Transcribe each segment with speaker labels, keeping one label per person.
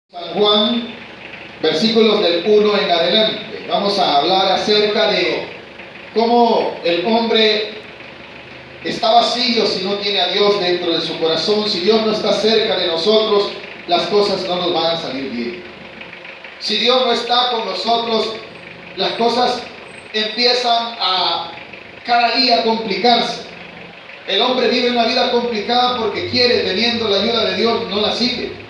Speaker 1: San Juan, versículos del 1 en adelante. Vamos a hablar acerca de cómo el hombre está vacío si no tiene a Dios dentro de su corazón. Si Dios no está cerca de nosotros, las cosas no nos van a salir bien. Si Dios no está con nosotros, las cosas empiezan a cada día complicarse. El hombre vive una vida complicada porque quiere, teniendo la ayuda de Dios, no la sigue.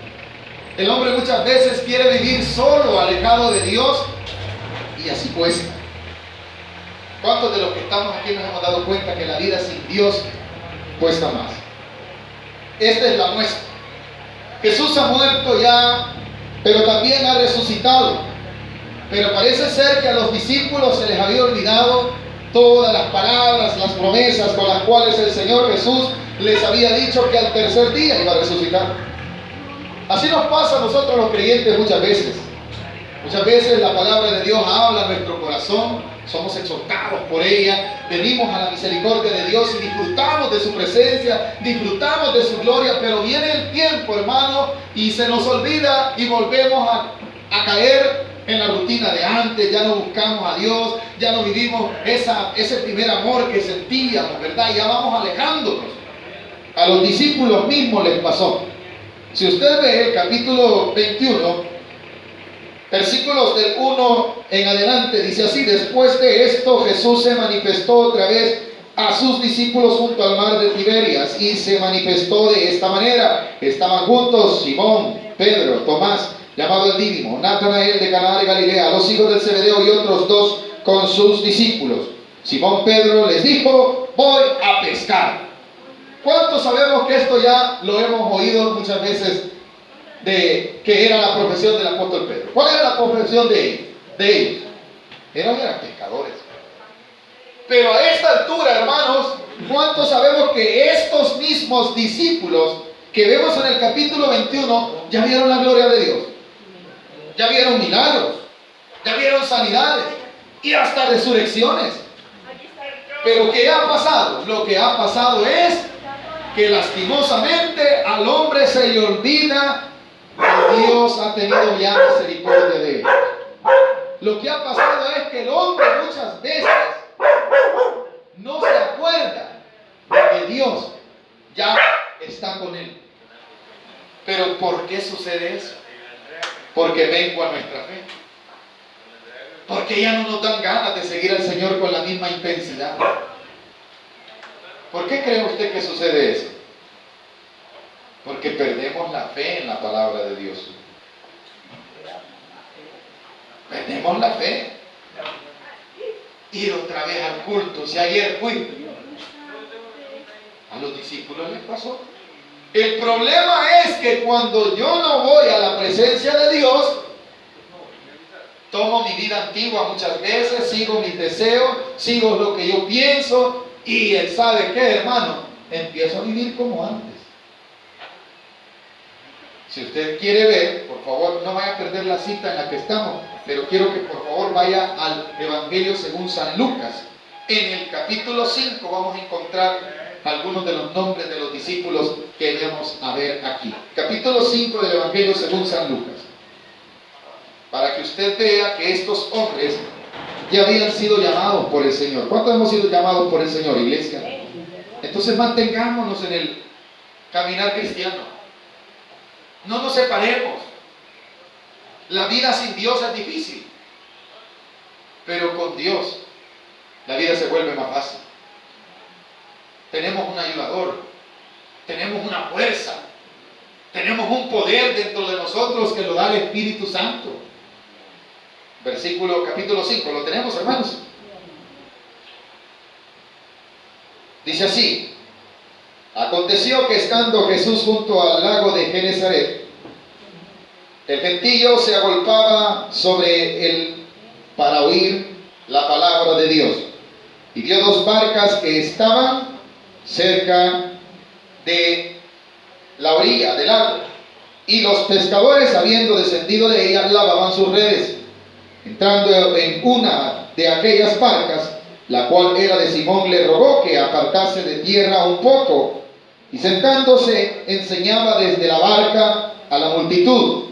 Speaker 1: El hombre muchas veces quiere vivir solo, alejado de Dios, y así cuesta. ¿Cuántos de los que estamos aquí nos hemos dado cuenta que la vida sin Dios cuesta más? Esta es la muestra. Jesús ha muerto ya, pero también ha resucitado. Pero parece ser que a los discípulos se les había olvidado todas las palabras, las promesas con las cuales el Señor Jesús les había dicho que al tercer día iba a resucitar. Así nos pasa a nosotros los creyentes muchas veces. Muchas veces la palabra de Dios habla a nuestro corazón, somos exhortados por ella, venimos a la misericordia de Dios y disfrutamos de su presencia, disfrutamos de su gloria, pero viene el tiempo, hermano, y se nos olvida y volvemos a caer en la rutina de antes. Ya no buscamos a Dios, ya no vivimos ese primer amor que sentíamos, ¿verdad? Ya vamos alejándonos. A los discípulos mismos les pasó. Si usted ve el capítulo 21, versículos del 1 en adelante, dice así: después de esto Jesús se manifestó otra vez a sus discípulos junto al mar de Tiberias, y se manifestó de esta manera. Estaban juntos Simón, Pedro, Tomás, llamado el Dídimo, Natanael de Caná de Galilea, los hijos de Zebedeo y otros dos con sus discípulos. Simón Pedro les dijo: voy a pescar. ¿Cuántos sabemos que esto ya lo hemos oído muchas veces, de que era la profesión del apóstol Pedro? ¿Cuál era la profesión de ellos? Eran pescadores. Pero a esta altura, hermanos, ¿cuántos sabemos que estos mismos discípulos que vemos en el capítulo 21 ya vieron la gloria de Dios? Ya vieron milagros, ya vieron sanidades y hasta resurrecciones. Pero ¿qué ha pasado? Lo que ha pasado es que lastimosamente al hombre se le olvida que Dios ha tenido ya misericordia de él. Lo que ha pasado es que el hombre muchas veces no se acuerda de que Dios ya está con él. Pero ¿por qué sucede eso? Porque mengua nuestra fe. Porque ya no nos dan ganas de seguir al Señor con la misma intensidad. ¿Por qué cree usted que sucede eso? Porque perdemos la fe en la palabra de Dios. Perdemos la fe. Ir otra vez al culto. Si ayer fui, a los discípulos les pasó. El problema es que cuando yo no voy a la presencia de Dios, tomo mi vida antigua muchas veces, sigo mis deseos, sigo lo que yo pienso, y él sabe qué, hermano, empiezo a vivir como antes. Si usted quiere ver, por favor, no vaya a perder la cita en la que estamos, pero quiero que por favor vaya al Evangelio según San Lucas. En el capítulo 5 vamos a encontrar algunos de los nombres de los discípulos que vamos a ver aquí. Capítulo 5 del Evangelio según San Lucas. Para que usted vea que estos hombres ya habían sido llamados por el Señor. ¿Cuántos hemos sido llamados por el Señor, iglesia? Entonces mantengámonos en el caminar cristiano. No nos separemos. La vida sin Dios es difícil, pero con Dios la vida se vuelve más fácil. Tenemos un ayudador, tenemos una fuerza, tenemos un poder dentro de nosotros que lo da el Espíritu Santo. Capítulo 5, ¿lo tenemos, hermanos? Dice así: aconteció que estando Jesús junto al lago de Genesaret, el gentío se agolpaba sobre él para oír la palabra de Dios. Y vio dos barcas que estaban cerca de la orilla del lago. Y los pescadores, habiendo descendido de ellas, lavaban sus redes. Entrando en una de aquellas barcas, la cual era de Simón, le rogó que apartase de tierra un poco, y sentándose enseñaba desde la barca a la multitud.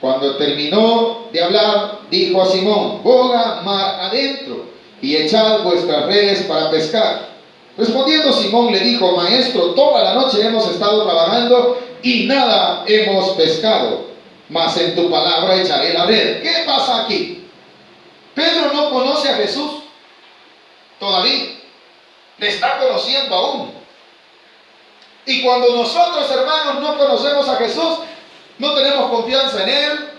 Speaker 1: Cuando terminó de hablar, dijo a Simón: boga mar adentro y echad vuestras redes para pescar. Respondiendo Simón le dijo: Maestro, toda la noche hemos estado trabajando y nada hemos pescado, mas en tu palabra echaré la red. ¿Qué pasa aquí? Pedro no conoce a Jesús todavía, le está conociendo aún. Y cuando nosotros, hermanos, no conocemos a Jesús, no tenemos confianza en Él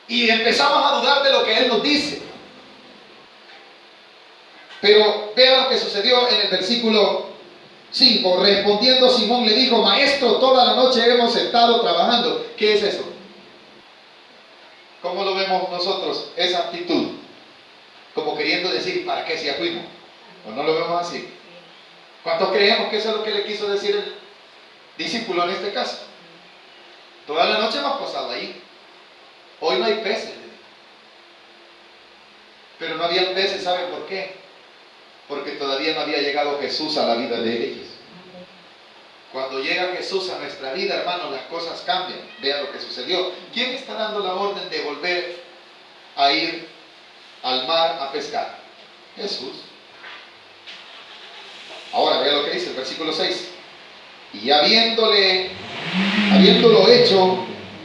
Speaker 1: y empezamos a dudar de lo que Él nos dice. Pero vea lo que sucedió en el versículo 5. Respondiendo Simón le dijo: Maestro, toda la noche hemos estado trabajando. ¿Qué es eso? ¿Cómo lo vemos nosotros? Esa actitud, como queriendo decir: ¿para qué si ya fuimos? ¿O no lo vemos así? ¿Cuántos creemos que eso es lo que le quiso decir el discípulo en este caso? Toda la noche hemos pasado ahí. Hoy no hay peces. Pero no había peces, ¿saben por qué? Porque todavía no había llegado Jesús a la vida de ellos. Cuando llega Jesús a nuestra vida, hermanos, las cosas cambian. Vean lo que sucedió. ¿Quién está dando la orden de volver a ir al mar a pescar? Jesús. Ahora vea lo que dice el versículo 6. Y habiéndolo hecho,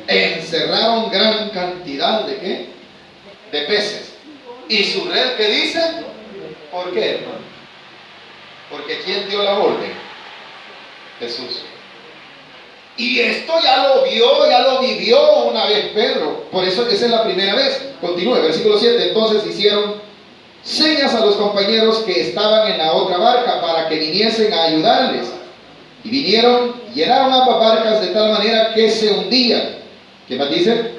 Speaker 1: encerraron gran cantidad de ¿qué? De peces. ¿Y su red qué dice? ¿Por qué, hermano? Porque ¿quién dio la orden? Jesús. Y esto ya lo vio, ya lo vivió una vez Pedro. Por eso esa es la primera vez. Continúe, versículo 7. Entonces hicieron señas a los compañeros que estaban en la otra barca para que viniesen a ayudarles. Y vinieron, llenaron ambas barcas de tal manera que se hundían. ¿Qué más dice?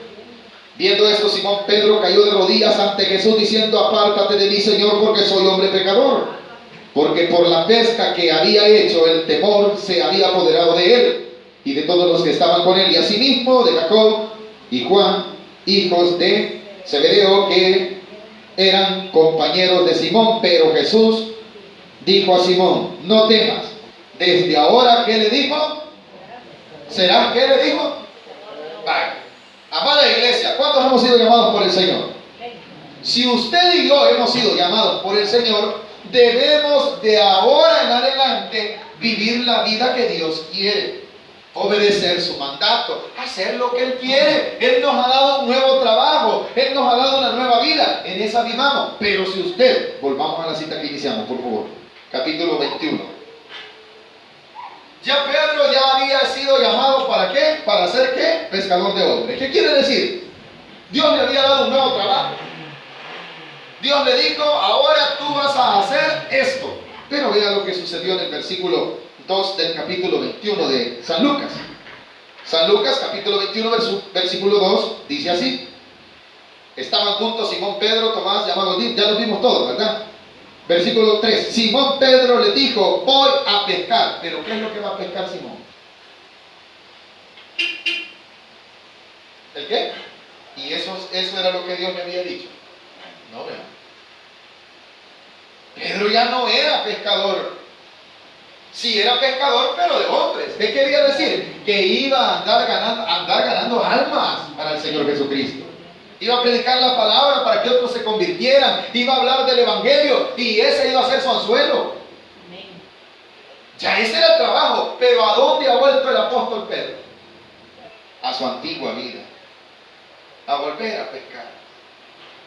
Speaker 1: Viendo esto, Simón Pedro cayó de rodillas ante Jesús diciendo: apártate de mí, Señor, porque soy hombre pecador. Porque por la pesca que había hecho, el temor se había apoderado de él y de todos los que estaban con él, y asimismo de Jacob y Juan, hijos de Zebedeo, que eran compañeros de Simón. Pero Jesús dijo a Simón: no temas, desde ahora, ¿qué le dijo? ¿Será qué le dijo? Vaya. Amada iglesia, ¿cuántos hemos sido llamados por el Señor? Si usted y yo hemos sido llamados por el Señor, debemos de ahora en adelante vivir la vida que Dios quiere. Obedecer su mandato, hacer lo que Él quiere. Él nos ha dado un nuevo trabajo, Él nos ha dado una nueva vida, en esa vivamos. Pero si usted, volvamos a la cita que iniciamos, por favor, capítulo 21. Ya Pedro ya había sido llamado ¿para qué? Para ser ¿qué? Pescador de hombres. ¿Qué quiere decir? Dios le había dado un nuevo trabajo. Dios le dijo: ahora tú vas a hacer esto. Pero vea lo que sucedió en el versículo 2 del capítulo 21 de San Lucas. San Lucas, capítulo 21, versículo 2, dice así. Estaban juntos Simón Pedro, Tomás, llamado Did, ya los vimos todos, ¿verdad? Versículo 3. Simón Pedro le dijo: voy a pescar. ¿Pero qué es lo que va a pescar Simón? ¿El qué? Y eso era lo que Dios le había dicho. No, vean. Pedro ya no era pescador. Sí, era pescador, pero de hombres. ¿Qué quería decir? Que iba a andar ganando almas para el Señor Jesucristo. Iba a predicar la palabra para que otros se convirtieran. Iba a hablar del evangelio y ese iba a ser su anzuelo. Ya ese era el trabajo. Pero ¿a dónde ha vuelto el apóstol Pedro? A su antigua vida. A volver a pescar.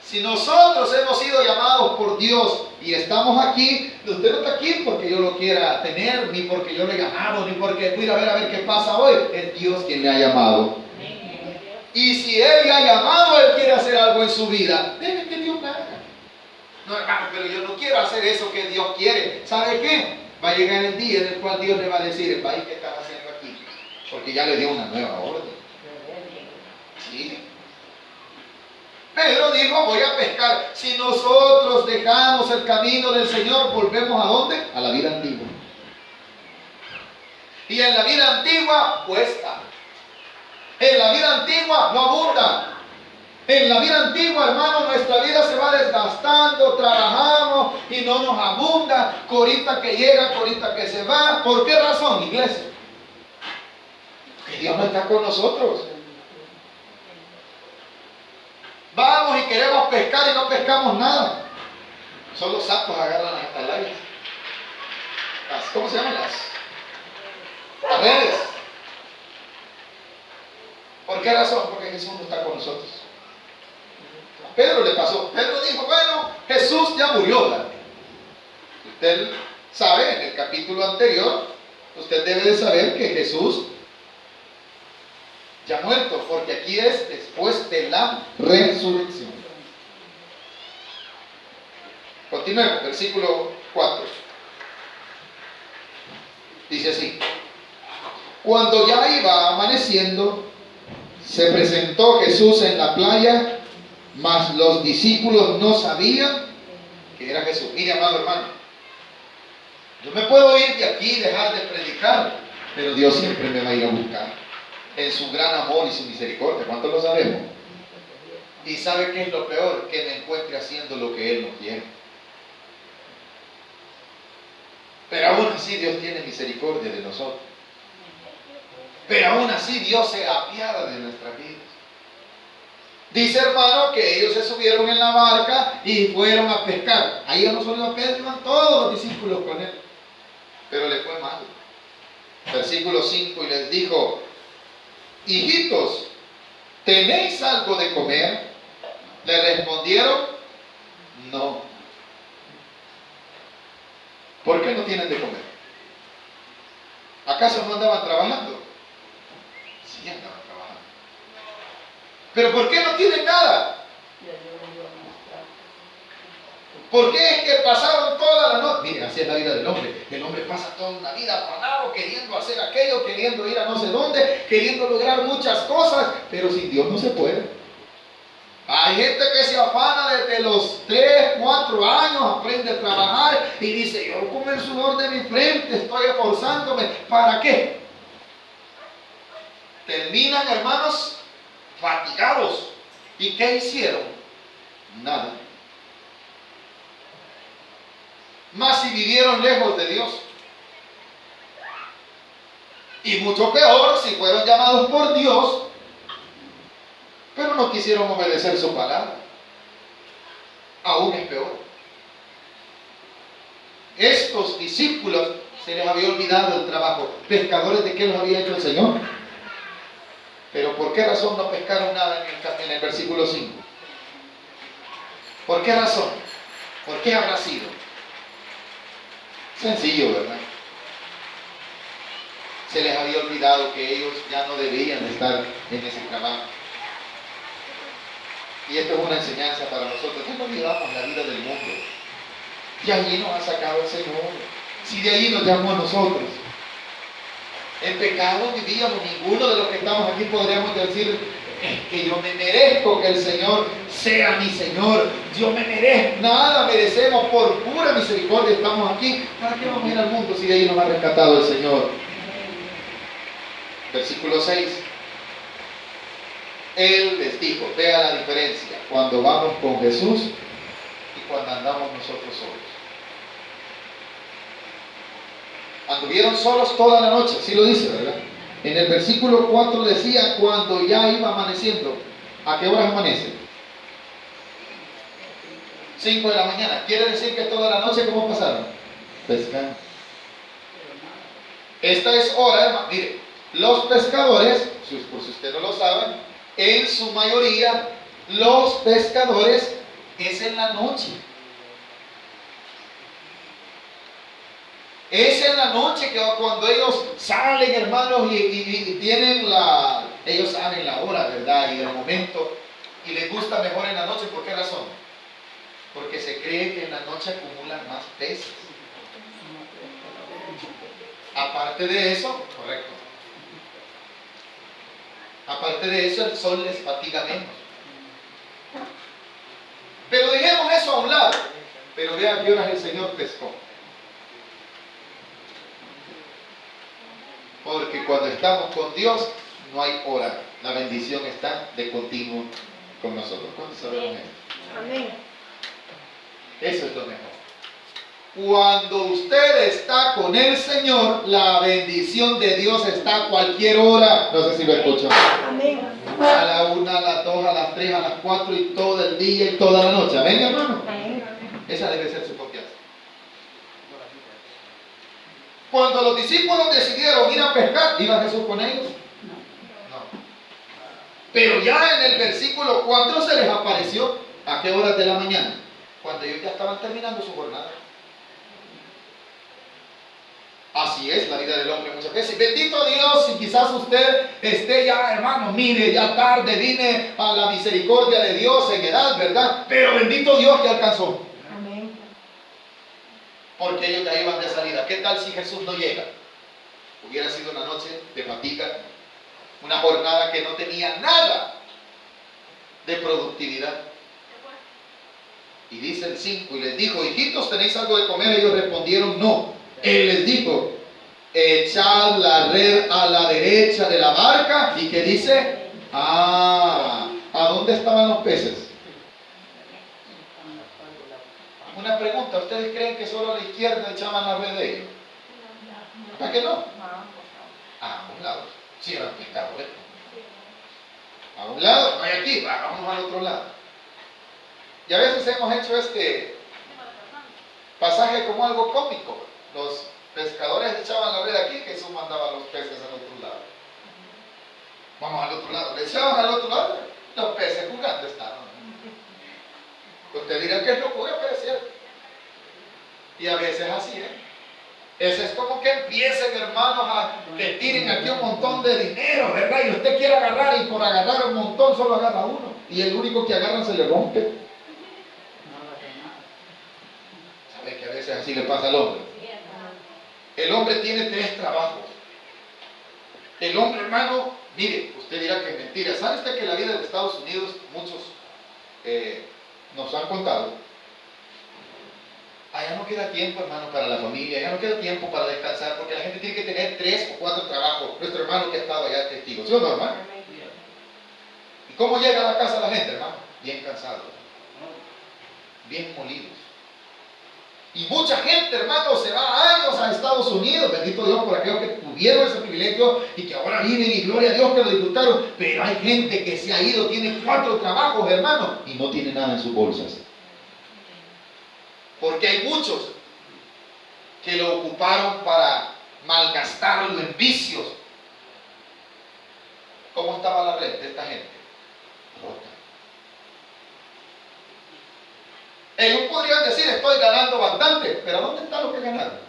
Speaker 1: Si nosotros hemos sido llamados por Dios y estamos aquí, usted no está aquí porque yo lo quiera tener, ni porque yo le he llamado, ni porque voy a ver qué pasa hoy. Es Dios quien le ha llamado. Y si Él le ha llamado, Él quiere hacer algo en su vida, deje que Dios lo haga. No, hermano, pero yo no quiero hacer eso que Dios quiere. ¿Sabe qué? Va a llegar el día en el cual Dios le va a decir: ¿qué estás haciendo aquí? Porque ya le dio una nueva orden. ¿Sí? Pedro dijo: voy a pescar. Si nosotros dejamos el camino del Señor, ¿volvemos a dónde? A la vida antigua. Y en la vida antigua cuesta. En la vida antigua no abunda. En la vida antigua, hermano, nuestra vida se va desgastando, trabajamos y no nos abunda. Corita que llega, corita que se va. ¿Por qué razón, iglesia? Que Dios no está con nosotros. a pescar y no pescamos nada. Solo sapos agarran las atalayas. ¿Cómo se llaman las redes? ¿Por qué razón? Porque Jesús no está con nosotros. A Pedro le pasó. Pedro dijo, bueno, Jesús ya murió, ¿verdad? Usted sabe, en el capítulo anterior, usted debe de saber que Jesús ya ha muerto, porque aquí es después de la resurrección. Continuemos, versículo 4. Dice así: cuando ya iba amaneciendo, se presentó Jesús en la playa, mas los discípulos no sabían que era Jesús. Mire, amado hermano, yo me puedo ir de aquí y dejar de predicar, pero Dios siempre me va a ir a buscar en su gran amor y su misericordia. ¿Cuántos lo sabemos? Y ¿sabe qué es lo peor? Que me encuentre haciendo lo que Él no quiere. Pero aún así Dios tiene misericordia de nosotros. Pero aún así Dios se apiada de nuestras vidas. Dice, hermano, que ellos se subieron en la barca y fueron a pescar. Ahí no solo iba Pedro, iban todos los discípulos con él. Pero le fue mal. Versículo 5: y les dijo, hijitos, ¿tenéis algo de comer? Le respondieron, no. ¿Por qué no tienen de comer? ¿Acaso no andaban trabajando? Sí, andaban trabajando. ¿Pero por qué no tienen nada? ¿Por qué es que pasaron toda la noche? Miren, así es la vida del hombre. El hombre pasa toda una vida afanado, queriendo hacer aquello, queriendo ir a no sé dónde, queriendo lograr muchas cosas, pero sin Dios no se puede. Hay gente que se afana desde los 3, 4 años, aprende a trabajar y dice, yo con el sudor de mi frente estoy esforzándome. ¿Para qué? Terminan, hermanos, fatigados. ¿Y qué hicieron? Nada. Más si vivieron lejos de Dios. Y mucho peor si fueron llamados por Dios, pero no quisieron obedecer su palabra. Aún es peor. Estos discípulos se les había olvidado el trabajo. ¿Pescadores de qué los había hecho el Señor? Pero ¿por qué razón no pescaron nada en el versículo 5? ¿Por qué razón? ¿Por qué habrá sido? Sencillo, ¿verdad? Se les había olvidado que ellos ya no debían estar en ese trabajo. Y esto es una enseñanza para nosotros. Ya no olvidamos la vida del mundo. De allí nos ha sacado el Señor. Si de allí nos llamó a nosotros. En pecado vivíamos. Ninguno de los que estamos aquí podríamos decir que yo me merezco que el Señor sea mi Señor. Yo me merezco. Nada merecemos. Por pura misericordia estamos aquí. ¿Para qué vamos a ir al mundo si de allí nos ha rescatado el Señor? Versículo 6. Él les dijo, vea la diferencia cuando vamos con Jesús y cuando andamos nosotros solos. Anduvieron solos toda la noche, así lo dice, ¿verdad? En el versículo 4 decía, cuando ya iba amaneciendo. ¿A qué horas amanece? 5 de la mañana. Quiere decir que toda la noche, ¿cómo pasaron? Pescando. Esta es hora, hermano. Mire, los pescadores, por si usted no lo sabe, en su mayoría, los pescadores es en la noche. Es en la noche que cuando ellos salen, hermanos, y tienen ellos saben la hora, ¿verdad? Y el momento, y les gusta mejor en la noche. ¿Por qué razón? Porque se cree que en la noche acumulan más peces. Aparte de eso, correcto. Aparte de eso, el sol les fatiga menos. Pero dejemos eso a un lado. Pero vean qué horas el Señor pescó. Porque cuando estamos con Dios, no hay hora. La bendición está de continuo con nosotros. ¿Cuántos sabemos eso?
Speaker 2: Amén.
Speaker 1: Eso es lo mejor. Cuando usted está con el Señor, la bendición de Dios está a cualquier hora. No sé si lo escuchan.
Speaker 2: Amén.
Speaker 1: A la 1, a las 2, a las 3, a las 4 y todo el día y toda la noche. Amén, hermano. Esa debe ser su confianza. Cuando los discípulos decidieron ir a pescar, ¿iba Jesús con ellos? No. Pero ya en el versículo 4 se les apareció. ¿A qué horas de la mañana? Cuando ellos ya estaban terminando su jornada. Así es la vida del hombre muchas veces. Bendito Dios, si quizás usted esté ya, hermano, mire, ya tarde, vine a la misericordia de Dios en edad, ¿verdad? Pero bendito Dios que alcanzó.
Speaker 2: Amén.
Speaker 1: Porque ellos ya iban de salida. ¿Qué tal si Jesús no llega? Hubiera sido una noche de fatiga, una jornada que no tenía nada de productividad. Y dice el 5, y les dijo, hijitos, ¿tenéis algo de comer? Ellos respondieron, no. Él les dijo, echad la red a la derecha de la barca. ¿Y qué dice? ¿A dónde estaban los peces? Una pregunta, ¿ustedes creen que solo a la izquierda echaban la red de ellos? ¿Para qué no? A un lado. Sí, eran pescadores. A un lado, no hay aquí, vamos al otro lado. Y a veces hemos hecho este pasaje como algo cómico. Los pescadores echaban la red aquí, Jesús mandaba los peces al otro lado. Vamos al otro lado. Le echaban al otro lado, los peces jugando estaban. Usted dirá que es locura, pero es cierto. Y a veces así, Eso es como que empiecen, hermanos, a que tiren aquí un montón de dinero, ¿verdad? Y usted quiere agarrar, y por agarrar un montón solo agarra uno. Y el único que agarran se le rompe. ¿Sabe que a veces así le pasa al hombre? El hombre tiene 3 trabajos. El hombre, hermano, mire, usted dirá que es mentira. ¿Sabe usted que la vida de Estados Unidos, muchos nos han contado? Allá no queda tiempo, hermano, para la familia, ya no queda tiempo para descansar, porque la gente tiene que tener 3 o 4 trabajos. Nuestro hermano que ha estado allá es testigo, ¿sí o no, hermano? ¿Y cómo llega a la casa la gente, hermano? Bien cansado, bien molidos. Y mucha gente, hermano, se va años a Estados Unidos, bendito Dios por aquellos que tuvieron ese privilegio y que ahora viven, y gloria a Dios que lo disfrutaron. Pero hay gente que se ha ido, tiene 4 trabajos, hermano, y no tiene nada en sus bolsas. Porque hay muchos que lo ocuparon para malgastarlo en vicios. ¿Cómo estaba la red de esta gente? Rota. Ellos podrían decir, estoy ganando bastante, pero ¿dónde está lo que ganaron?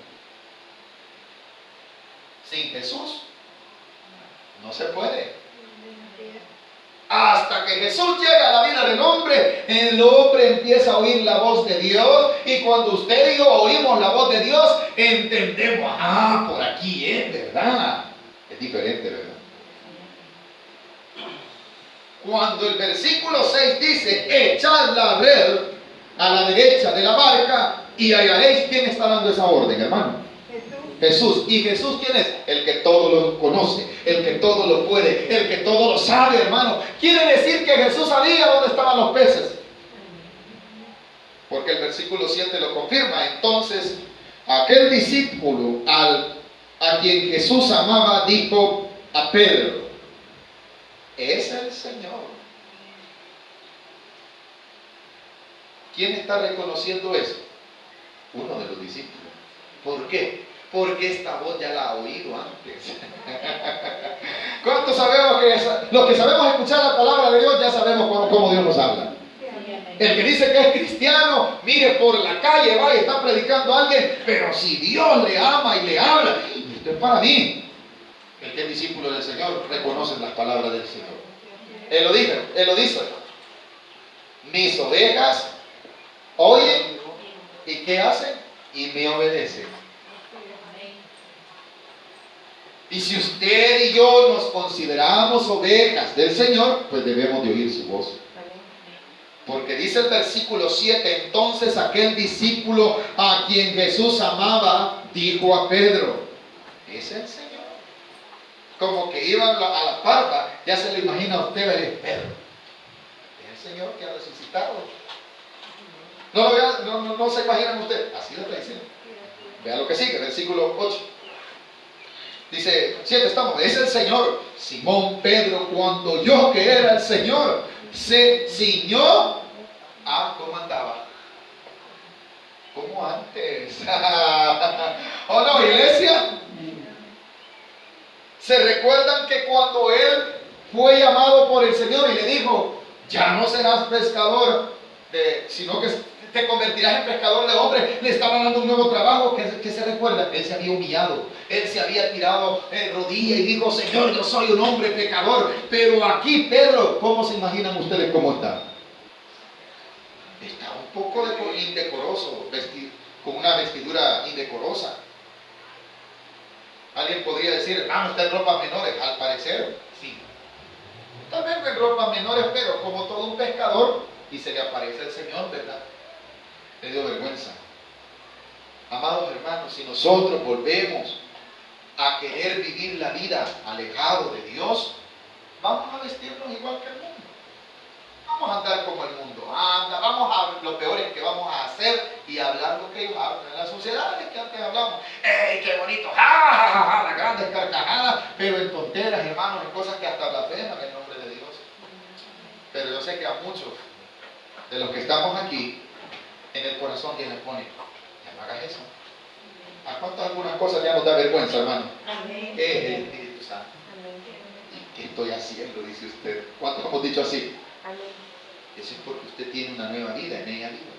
Speaker 1: Sin Jesús no se puede. Hasta que Jesús llega a la vida del hombre, el hombre empieza a oír la voz de Dios, y cuando usted y yo oímos la voz de Dios, entendemos, por aquí es, ¿verdad? Es diferente, ¿verdad? Cuando el versículo 6 dice, echad la red a la derecha de la barca y hallaréis. ¿Quién está dando esa orden, hermano? Jesús. ¿Y Jesús quién es? El que todo lo conoce, el que todo lo puede, el que todo lo sabe, hermano. Quiere decir que Jesús sabía dónde estaban los peces, porque el versículo 7 lo confirma. Entonces aquel discípulo a quien Jesús amaba dijo a Pedro, es el Señor. ¿Quién está reconociendo eso? Uno de los discípulos. ¿Por qué? Porque esta voz ya la ha oído antes. ¿Cuántos sabemos que los que sabemos escuchar la palabra de Dios ya sabemos cómo Dios nos habla? El que dice que es cristiano, mire, por la calle va y está predicando a alguien, pero si Dios le ama y le habla, esto es para mí. El que es discípulo del Señor reconoce las palabras del Señor. Él lo dice. Mis ovejas oyen, ¿y qué hacen? Y me obedecen. Y si usted y yo nos consideramos ovejas del Señor, pues debemos de oír su voz. Porque dice el versículo 7, entonces aquel discípulo a quien Jesús amaba, dijo a Pedro, es el Señor. Como que iban a la parva, ya se le imagina a usted ver Pedro. Es el Señor que ha resucitado. No se imaginan usted, así lo está diciendo. Vea lo que sigue, versículo 8. Dice, 7 estamos, es el Señor. Simón Pedro, cuando oyó que era el Señor, se ciñó. ¿Cómo andaba? Como antes. ¿O no, iglesia? ¿Se recuerdan que cuando él fue llamado por el Señor y le dijo, ya no serás pescador, sino que te convertirás en pescador de hombres? Le estaba dando un nuevo trabajo. ¿Qué se recuerda? Él se había humillado, él se había tirado en rodillas y dijo, Señor, yo soy un hombre pecador. Pero aquí Pedro, ¿cómo se imaginan ustedes cómo está? Está un poco indecoroso, con una vestidura indecorosa. Alguien podría decir, hermano, está en ropas menores. Al parecer, sí. También en ropas menores, pero como todo un pescador, y se le aparece el Señor, ¿verdad? Le dio vergüenza. Amados hermanos, si nosotros volvemos a querer vivir la vida alejado de Dios, vamos a vestirnos igual que el mundo. Vamos a andar como el mundo anda, lo peor es que vamos a hacer y hablar lo que ellos hablan. En las sociedades que antes hablamos, ¡ey, qué bonito! ¡Ja, ja, ja, ja! Las grandes carcajadas, pero en tonteras, hermanos, en cosas que hasta blasfeman el nombre de Dios. Pero yo sé que a muchos de los que estamos aquí, en el corazón Dios les pone, ya no hagas eso. ¿A cuántas algunas cosas ya nos da vergüenza, hermano?
Speaker 2: Amén.
Speaker 1: ¿Qué es el Espíritu Santo? ¿Y qué estoy haciendo? Dice usted. ¿Cuántos hemos dicho así?
Speaker 2: Amén.
Speaker 1: Eso es porque usted tiene una nueva vida, en ella viva.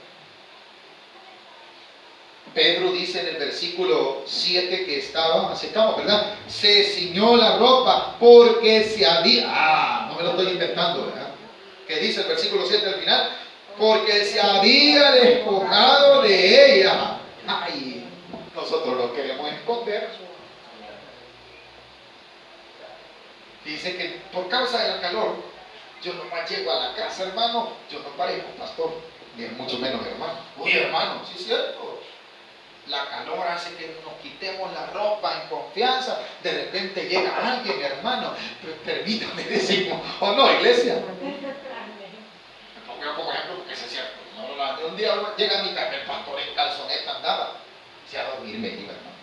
Speaker 1: Pedro dice en el versículo 7 que estamos, ¿verdad? Se ciñó la ropa porque se había, no me lo estoy inventando, ¿verdad? Que dice el versículo 7 al final, porque se había despojado de ella. Ay, nosotros lo queremos esconder. Dice que por causa del calor, yo nomás llego a la casa, hermano, yo no parezco pastor, ni mucho menos hermano. Oye, hermano, sí es cierto. La calor hace que nos quitemos la ropa en confianza. De repente llega alguien, hermano, permítame decimos, o no, iglesia. Me pongo como ejemplo porque eso es cierto. Un día llega a mi casa, el pastor en calzoneta andaba. Si a dormir me iba, hermano.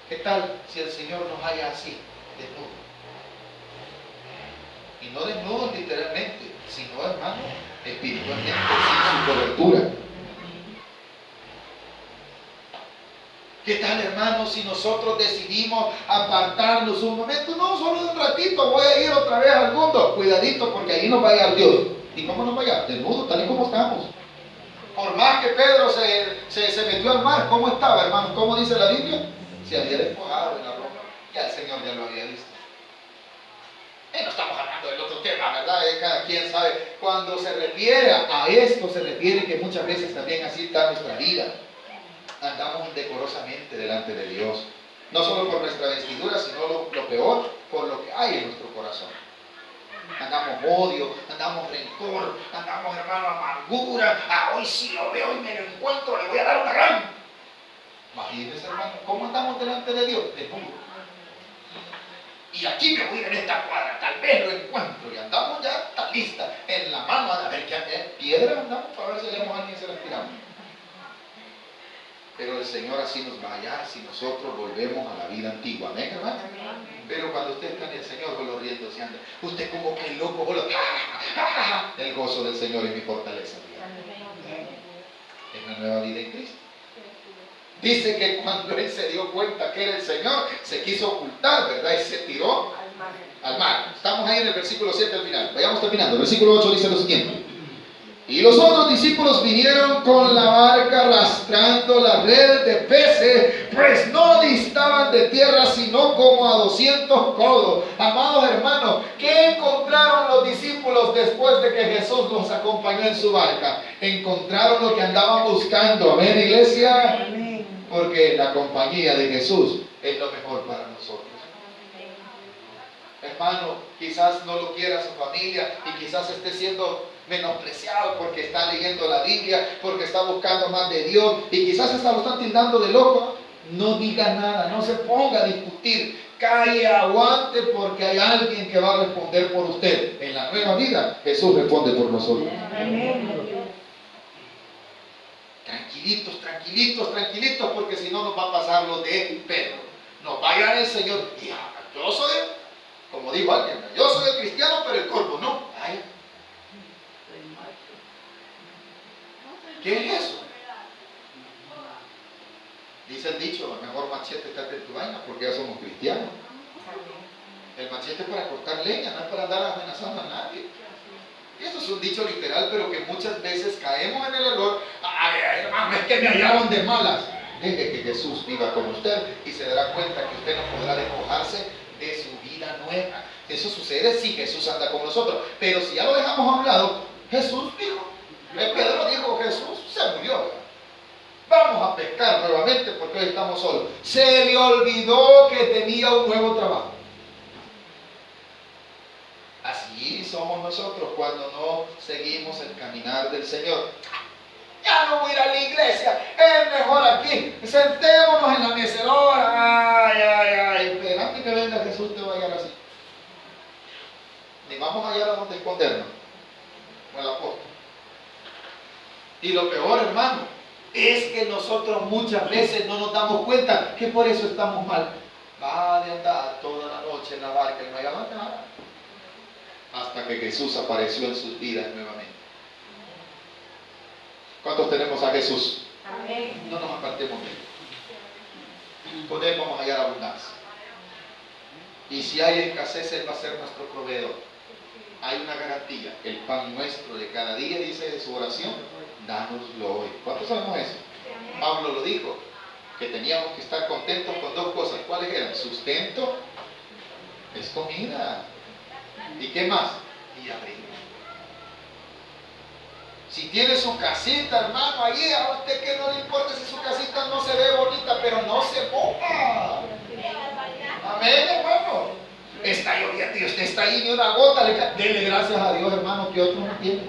Speaker 1: ¿Qué tal si el Señor nos haya así, desnudos? Y no desnudos literalmente, sino, hermano, espiritualmente, sin su cobertura. ¿Qué tal, hermano, si nosotros decidimos apartarnos un momento? No, solo un ratito, voy a ir otra vez al mundo. Cuidadito, porque ahí nos va a hallar Dios. ¿Y cómo nos va a hallar? Desnudos, tal y como estamos. Por más que Pedro se metió al mar, ¿cómo estaba, hermano? ¿Cómo dice la Biblia? Se había despojado de la ropa. Ya el Señor ya lo había visto. No estamos hablando del otro tema, ¿verdad? Cada quien sabe. Cuando se refiere a esto, se refiere que muchas veces también así está nuestra vida. Andamos indecorosamente delante de Dios. No solo por nuestra vestidura, sino lo peor, por lo que hay en nuestro corazón. Andamos odio, andamos rencor, andamos, hermano, amargura. Hoy sí lo veo y me lo encuentro, le voy a dar una gran. Imagínense, hermano, ¿cómo andamos delante de Dios? De puro. Y aquí me voy a ir en esta cuadra, tal vez lo encuentro. Y andamos ya, está lista, en la mano, a ver qué piedra andamos para ver si leemos a alguien y se la tiramos. Pero el Señor así nos va a hallar si nosotros volvemos a la vida antigua. ¿Amén, hermano? Pero cuando usted está en el Señor, con los riendo se anda. Usted como que loco, el gozo del Señor es mi fortaleza. Es la nueva vida en Cristo. Dice que cuando él se dio cuenta que era el Señor, se quiso ocultar, ¿verdad? Y se tiró al mar. Estamos ahí en el versículo 7 al final. Vayamos terminando. El versículo 8 dice lo siguiente. Y los otros discípulos vinieron con la barca arrastrando la red de peces, pues no distaban de tierra sino como a 200 codos. Amados hermanos, ¿qué encontraron los discípulos después de que Jesús los acompañó en su barca? Encontraron lo que andaban buscando. Amén, iglesia. Porque la compañía de Jesús es lo mejor para nosotros. Hermano, quizás no lo quiera su familia y quizás esté siendo menospreciado porque está leyendo la Biblia, porque está buscando más de Dios y quizás hasta lo están tildando de loco. No diga nada, no se ponga a discutir, calle, aguante, porque hay alguien que va a responder por usted. En la nueva vida, Jesús responde por nosotros. Tranquilitos, tranquilitos, tranquilitos, porque si no nos va a pasar lo de Pedro. Nos va a llegar el Señor y yo soy Como dijo alguien, yo soy el cristiano, pero el corvo no. Ay, ¿qué es eso? Dice el dicho, el mejor machete está en tu vaina, porque ya somos cristianos. El machete es para cortar leña, no es para andar amenazando a nadie. Y esto es un dicho literal, pero que muchas veces caemos en el error. Ay, hermano, es que me hallaron de malas. Deje que Jesús viva con usted y se dará cuenta que usted no podrá despojarse de su vida nueva. Eso sucede si Jesús anda con nosotros. Pero si ya lo dejamos a un lado, Jesús dijo, Pedro dijo, Jesús se murió. Vamos a pescar nuevamente porque hoy estamos solos. Se le olvidó que tenía un nuevo trabajo. Así somos nosotros cuando no seguimos el caminar del Señor. Ya no voy a ir a la iglesia, es mejor aquí, sentémonos en la mecedora. Ay, esperando que venga Jesús te va a hallar así. Ni vamos a hallar a donde escondernos, con el apóstol. Y lo peor, hermano, es que nosotros muchas veces no nos damos cuenta que por eso estamos mal. Va de andar toda la noche en la barca y no hay nada. Hasta que Jesús apareció en sus vidas nuevamente. ¿Cuántos tenemos a Jesús? Amén. No nos apartemos de él. Con él vamos a hallar abundancia. Y si hay escasez, él va a ser nuestro proveedor. Hay una garantía. El pan nuestro de cada día, dice de su oración, dánoslo hoy. ¿Cuántos sabemos eso? Pablo lo dijo, que teníamos que estar contentos con dos cosas. ¿Cuáles eran? Sustento, es comida. ¿Y qué más? Y abrigo. Si tiene su casita, hermano, ahí a usted que no le importa si su casita no se ve bonita, pero no se moja. Amén, hermano. Está lloviendo y usted está ahí ni una gota. Dele gracias a Dios, hermano, que otro no tiene.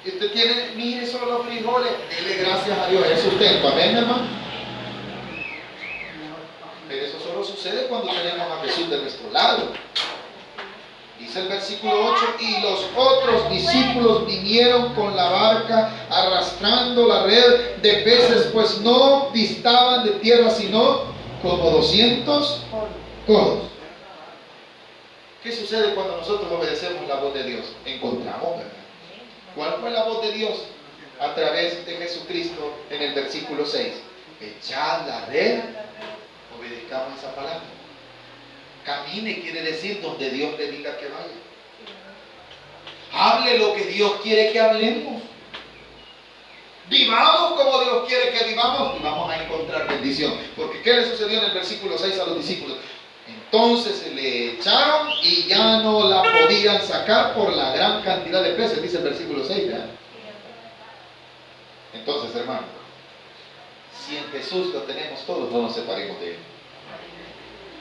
Speaker 1: Y usted tiene, mire solo los frijoles. Dele gracias a Dios. Es sustento. Amén, hermano. Pero eso solo sucede cuando tenemos a Jesús de nuestro lado. Dice el versículo 8, y los otros discípulos vinieron con la barca arrastrando la red de peces, pues no distaban de tierra sino como 200 codos. ¿Qué sucede cuando nosotros obedecemos la voz de Dios? Encontramos, ¿verdad? ¿Cuál fue la voz de Dios? A través de Jesucristo en el versículo 6. Echad la red, obedezcamos esa palabra. Camine quiere decir donde Dios le diga que vaya. Hable lo que Dios quiere que hablemos. Vivamos como Dios quiere que vivamos y vamos a encontrar bendición. Porque ¿qué le sucedió en el versículo 6 a los discípulos? Entonces se le echaron y ya no la podían sacar por la gran cantidad de peces, dice el versículo 6, ¿verdad? Entonces, hermano, si en Jesús lo tenemos todos, no nos separemos de él.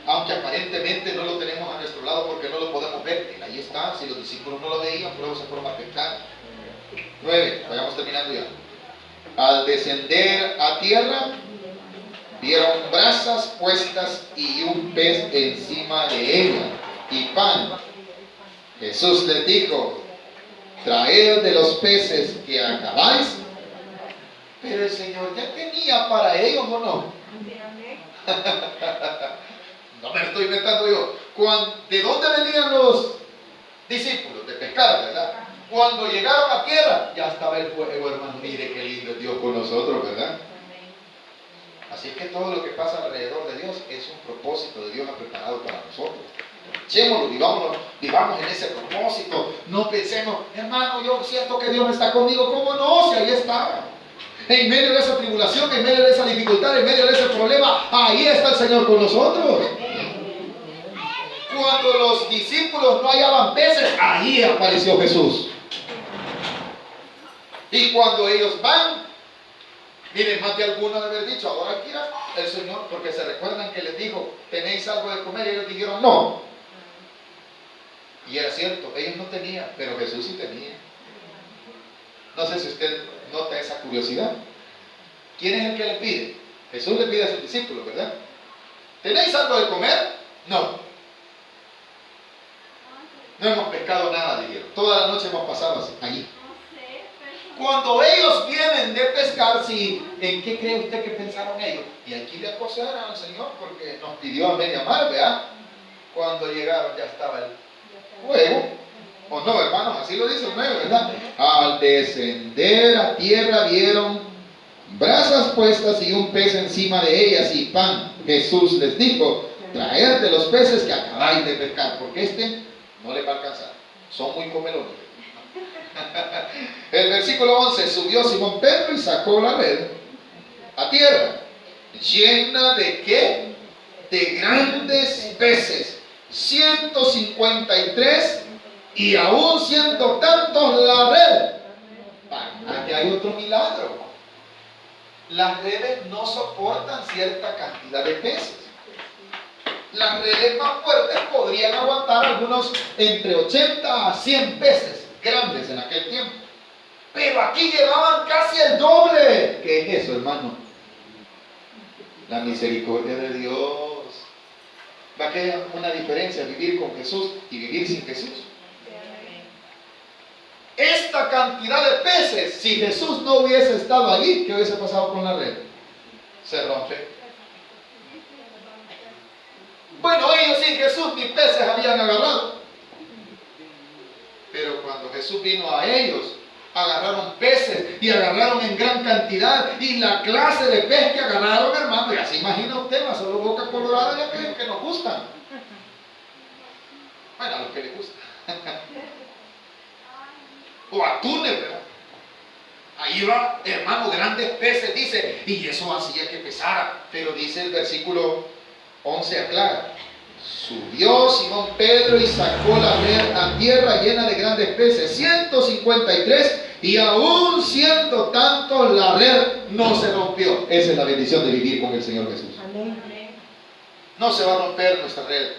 Speaker 1: Aunque aparentemente no lo tenemos a nuestro lado porque no lo podemos ver. Él ahí está, si los discípulos no lo veían, luego se fueron a pescar. 9, vayamos terminando ya. Al descender a tierra, vieron brasas puestas y un pez encima de ella, y pan. Jesús les dijo, traed de los peces que acabáis. Pero el Señor ya tenía para ellos, ¿o no? No me lo estoy inventando yo. ¿De dónde venían los discípulos? De pescar, ¿verdad? Cuando llegaron a tierra, ya estaba el fuego, hermano. Mire qué lindo es Dios con nosotros, ¿verdad? Así que todo lo que pasa alrededor de Dios es un propósito de Dios preparado para nosotros. Echémoslo, vivamos en ese propósito. No pensemos, hermano, yo siento que Dios no está conmigo. ¿Cómo no? Si ahí está. En medio de esa tribulación, en medio de esa dificultad, en medio de ese problema, ahí está el Señor con nosotros. Cuando los discípulos no hallaban peces, ahí apareció Jesús. Y cuando ellos van, miren, más de alguno de haber dicho, ahora quiera el Señor, porque se recuerdan que les dijo, ¿tenéis algo de comer? Y ellos dijeron, no. Y era cierto, ellos no tenían, pero Jesús sí tenía. No sé si usted nota esa curiosidad. ¿Quién es el que le pide? Jesús le pide a sus discípulos, ¿verdad? ¿Tenéis algo de comer? No. No hemos pescado nada, dijeron. Toda la noche hemos pasado así, allí. Cuando ellos vienen de pescar, sí, ¿en qué cree usted que pensaron ellos? Y aquí le acusaron al Señor porque nos pidió a media mar, ¿verdad? Cuando llegaron ya estaba el fuego. ¿O no, hermanos? Así lo dice el 9, ¿verdad? Al descender a tierra vieron brasas puestas y un pez encima de ellas y pan. Jesús les dijo: traed de los peces que acabáis de pescar, porque este no le va a alcanzar. Son muy comelones. El versículo 11: subió Simón Pedro y sacó la red a tierra, llena de ¿qué? De grandes peces, 153, y aún siendo tantos la red. Aquí hay otro milagro. Las redes no soportan cierta cantidad de peces. Las redes más fuertes podrían aguantar algunos entre 80 a 100 peces grandes en aquel tiempo. Pero aquí llevaban casi el doble. ¿Qué es eso, hermano? La misericordia de Dios. ¿Va a quedar una diferencia vivir con Jesús y vivir sin Jesús? Esta cantidad de peces, si Jesús no hubiese estado allí, ¿qué hubiese pasado con la red? Se rompe. Bueno, ellos sin Jesús ni peces habían agarrado. Pero cuando Jesús vino a ellos, agarraron peces y agarraron en gran cantidad. Y la clase de pez que agarraron, hermano, ya se imagina usted, más solo boca colorada, ya creen que nos gustan. Bueno, a los que les gusta. O atunes, ¿verdad? Ahí va, hermano, grandes peces, dice, y eso hacía que pesara. Pero dice el versículo 11, aclara: subió Simón Pedro y sacó la red a tierra llena de grandes peces, 153, y aún siendo tantos la red no se rompió. Esa es la bendición de vivir con el Señor Jesús. Amén. No se va a romper nuestra red,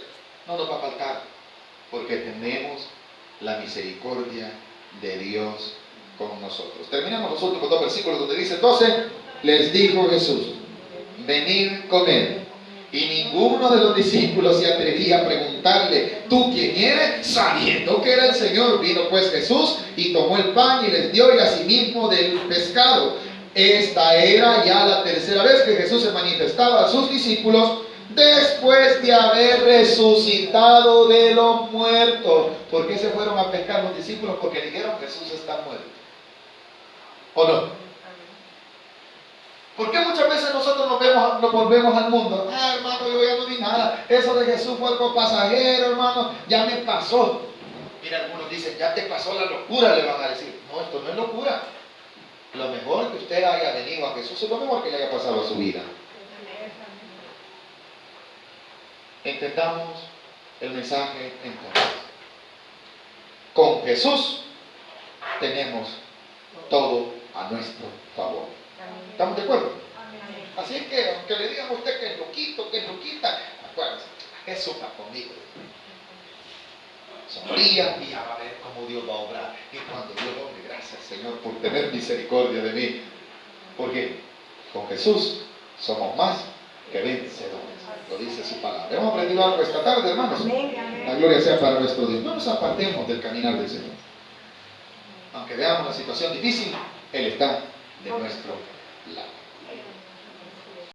Speaker 1: no nos va a faltar, porque tenemos la misericordia de Dios con nosotros. Terminamos los últimos dos versículos donde dice 12: les dijo Jesús: venid, comed. Y ninguno de los discípulos se atrevía a preguntarle: ¿tú quién eres?, sabiendo que era el Señor. Vino pues Jesús y tomó el pan y les dio, y asimismo del pescado. Esta era ya la tercera vez que Jesús se manifestaba a sus discípulos después de haber resucitado de los muertos. ¿Por qué se fueron a pescar los discípulos? Porque dijeron: Jesús está muerto. ¿O no? ¿Por qué muchas veces nosotros nos volvemos al mundo? Hermano, yo ya no vi nada. Eso de Jesús fue algo pasajero, hermano. Ya me pasó. Mira, algunos dicen: ya te pasó la locura, le van a decir. No, esto no es locura. Lo mejor que usted haya venido a Jesús es lo mejor que le haya pasado a su vida. Entendamos el mensaje entonces. Con Jesús tenemos todo a nuestro favor. ¿Estamos de acuerdo? Así es que, aunque le digan a usted que es loquito, que es loquita, acuérdense, Jesús está conmigo. Sonría y ya va a ver cómo Dios va a obrar. Y cuando Dios obre, gracias, Señor, por tener misericordia de mí. Porque con Jesús somos más que vencedores. Lo dice su palabra. Hemos aprendido algo esta tarde, hermanos. La gloria sea para nuestro Dios. No nos apartemos del caminar del Señor. Aunque veamos la situación difícil, Él está de nuestro lado.